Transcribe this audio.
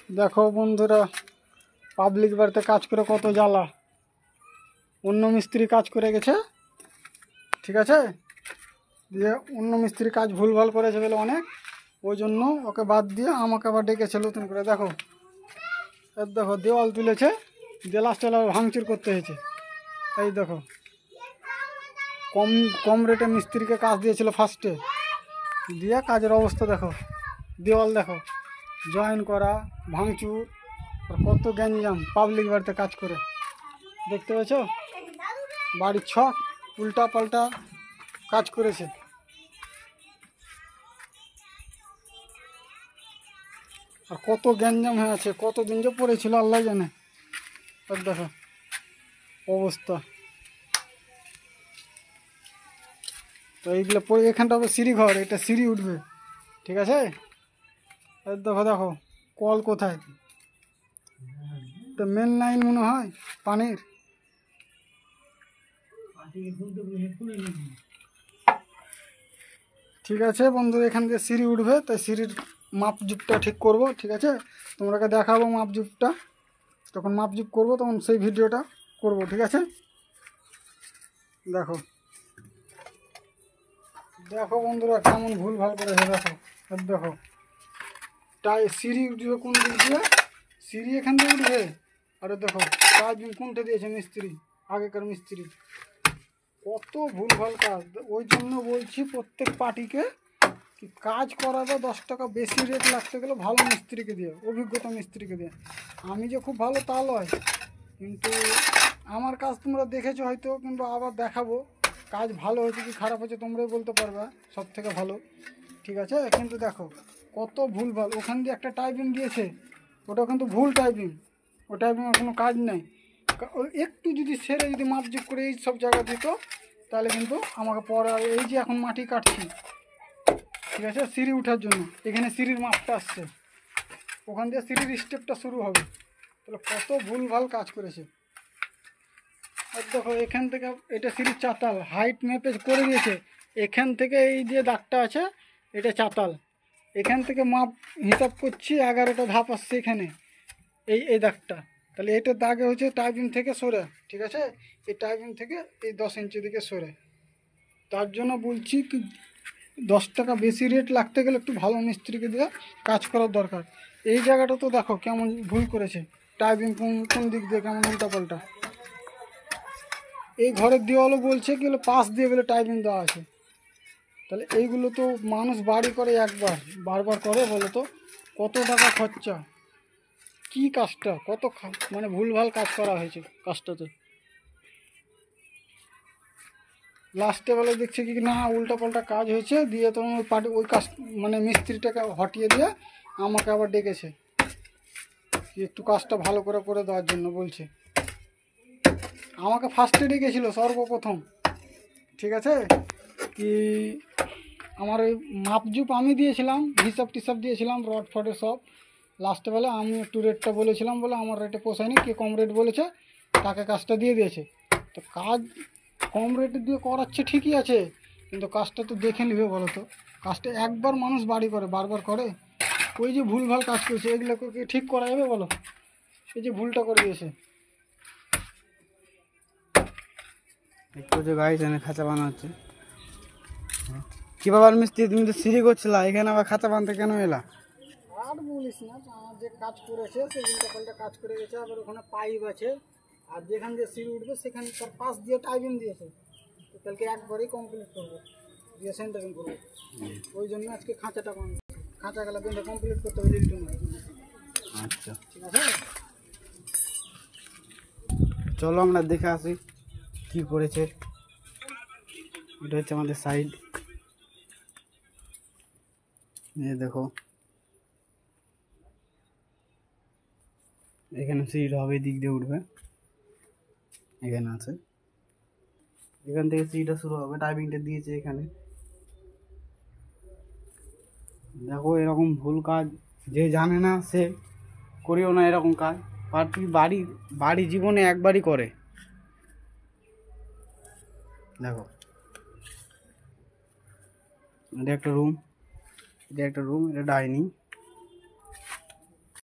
দেখো বন্ধুরা, পাবলিক বাড়িতে কাজ করে কত জ্বালা। অন্য মিস্ত্রি কাজ করে গেছে, ঠিক আছে, দিয়ে অন্য মিস্ত্রি কাজ ভুলভাল করেছে বলে অনেক, ওই জন্য ওকে বাদ দিয়ে আমাকে আবার ডেকেছে নতুন করে। দেখো দেখো দেওয়াল তুলেছে, দিয়ে লাস্টে ভাঙচুর করতে হয়েছে। এই দেখো কম কম রেটে মিস্ত্রিকে কাজ দিয়েছিল ফার্স্টে, দিয়ে কাজের অবস্থা দেখো। দেওয়াল দেখো, জয়েন করা, ভাঙচুর, আর কত গ্যাঞ্জাম পাবলিক বাড়িতে কাজ করে। দেখতে পেয়েছ বাড়ির ছক উল্টা পাল্টা কাজ করেছে। আর কত গ্যাঞ্জাম হয়ে আছে, কতদিন যে পড়েছিল আল্লাহ জানে। আর দেখো অবস্থা। তো এইগুলো পরে এখানটা হবে সিঁড়ি ঘর, এটা সিঁড়ি উঠবে, ঠিক আছে। আর দেখো দেখো কল কোথায়, তো মেন লাইন মনে হয় পানির। ঠিক আছে বন্ধু, এখান থেকে সিঁড়ি উঠবে, তাই সিঁড়ির মাপজুপটা ঠিক করব, ঠিক আছে। তোমরাকে দেখাবো মাপজুপটা, তখন মাপজুপ করব তখন সেই ভিডিওটা করব, ঠিক আছে। দেখো দেখো বন্ধুরা কেমন ভুল ভাল করেছে। দেখো দেখো সিঁড়ি উঠবে কোন দিক দিয়ে, সিঁড়ি এখান থেকে উঠবে। আরে দেখো কাজ কোনটা দিয়েছে মিস্ত্রি, আগেকার মিস্ত্রি। কত ভুল ভাল কাজ। ওই জন্য বলছি প্রত্যেক পার্টিকে কি কাজ করাবে 10 টাকা বেশি রেট লাগতে গেলে ভালো মিস্ত্রিকে দিয়ে, অভিজ্ঞতা মিস্ত্রিকে দিয়ে। আমি যে খুব ভালো তা নয়, কিন্তু আমার কাজ তোমরা দেখেছো হয়তো, কিন্তু আবার দেখাবো কাজ ভালো হয়েছে কি খারাপ হয়েছে তোমরাই বলতে পারবে সব থেকে ভালো, ঠিক আছে। কিন্তু দেখো কত ভুল ভাল, ওখান দিয়ে একটা টাইপিং দিয়েছে, ওটা কিন্তু ভুল টাইপিং, ও টাইপিংয়ের কোনো কাজ নেই। একটু যদি সেরে যদি মাপজুপ করে এই সব জায়গা দিত তাহলে কিন্তু আমাকে পরে, এই যে এখন মাটি কাটছি, ঠিক আছে, সিঁড়ি ওঠার জন্য এখানে সিঁড়ির মাপটা আসছে, ওখান দিয়ে সিঁড়ির স্টেপটা শুরু হবে। তাহলে কত ভুলভাল কাজ করেছে। আর দেখো এখান থেকে এটা সিঁড়ির চাতাল, হাইট মেপে করে দিয়েছে। এখান থেকে এই যে দাগটা আছে এটা চাতাল, এখান থেকে মাপ হিসাব করছি 11টা ধাপ আসছে এখানে, এই দাগটা। তাহলে এটা দাগে হচ্ছে টাইপিং থেকে সরে, ঠিক আছে, এই টাইপিং থেকে এই 10 ইঞ্চি দিকে সরে। তার জন্য বলছি কি 10 টাকা বেশি রেট লাগতে গেলে একটু ভালো মিস্ত্রিকে দিয়ে কাজ করার দরকার। এই জায়গাটা তো দেখো কেমন ভুল করেছে, টাইপিং কোন দিক দিয়ে কেমন উল্টা পাল্টা। এই ঘরের দেওয়ালও বলছে কি হলো পাশ দিয়ে বলে টাইপিং দেওয়া আছে। তাহলে এইগুলো তো মানুষ বাড়ি করে একবার, বারবার করে বলে তো কত টাকা খরচা, কি কাজটা কত মানে ভুলভাল কাজ করা হয়েছে কাজটাতে। লাস্টে বেলা দেখছে কি না উল্টা পাল্টা কাজ হয়েছে, দিয়ে তখন ওই পার্টি ওই কাজ মানে মিস্ত্রিটাকে হটিয়ে দিয়ে আমাকে আবার ডেকেছে কি একটু কাজটা ভালো করে করে দেওয়ার জন্য বলছে। আমাকে ফার্স্টে ডেকেছিল সর্বপ্রথম, ঠিক আছে, কি আমার ওই মাপজুপ আমি দিয়েছিলাম, হিসাব টিসাব দিয়েছিলাম রড ফডে সব। লাস্টে বেলা আমি একটু রেটটা বলেছিলাম বলে আমার রেটে পোষায়নি, কে কম রেট বলেছে তাকে কাজটা দিয়ে দিয়েছে। তো কাজ কম রেটে দিয়ে করাচ্ছে ঠিকই আছে, কিন্তু কাজটা তো দেখে নিবে বলো তো। কাজটা একবার মানুষ বাড়ি করে বারবার করে, ওই যে ভুলভাল কাজ করেছে এগুলোকে কি ঠিক করা যাবে বলো। এই যে ভুলটা করে দিয়েছে। একটু যে গাড়ি এখানে খাঁচা বানাচ্ছে কি বাবার মিস্ত্রি, তুমি তো সিঁড়ি করছিলা, এখানে আবার খাঁচা বানতে কেন এলা? আর বলিস না, আমার যে কাজ করেছে সে উল্টা পাল্টা কাজ করে গেছে। আবার ওখানে পাইপ আছে, আর যেখান দিয়ে সিঁড়ি উঠবে সেখানে তার পাশ দিয়ে টাইপিং দিয়েছে। তো কালকে একবারেই কমপ্লিট করবো, দিয়ে সেন্টারিং করবো। ওই জন্য আজকে খাঁচাটা বানাচ্ছি, খাঁচা গেলা কিন্তু কমপ্লিট করতে হবে লিল্টু না। আচ্ছা ঠিক আছে, চলো আমরা দেখে আসি কি করেছে। এটা হচ্ছে আমাদের সাইড, এই দেখো এখানে সিট হবে, দিক দিয়ে উঠবে, এখানে আছে, এখান থেকে সিটটা শুরু হবে, টাইপিংটা দিয়েছে এখানে। দেখো এরকম ভুল কাজ যে জানে না সে করিও না এরকম কাজ। পার্টি বাড়ি জীবনে একবারই করে। দেখো এটা একটা রুম, এটা ডাইনিং,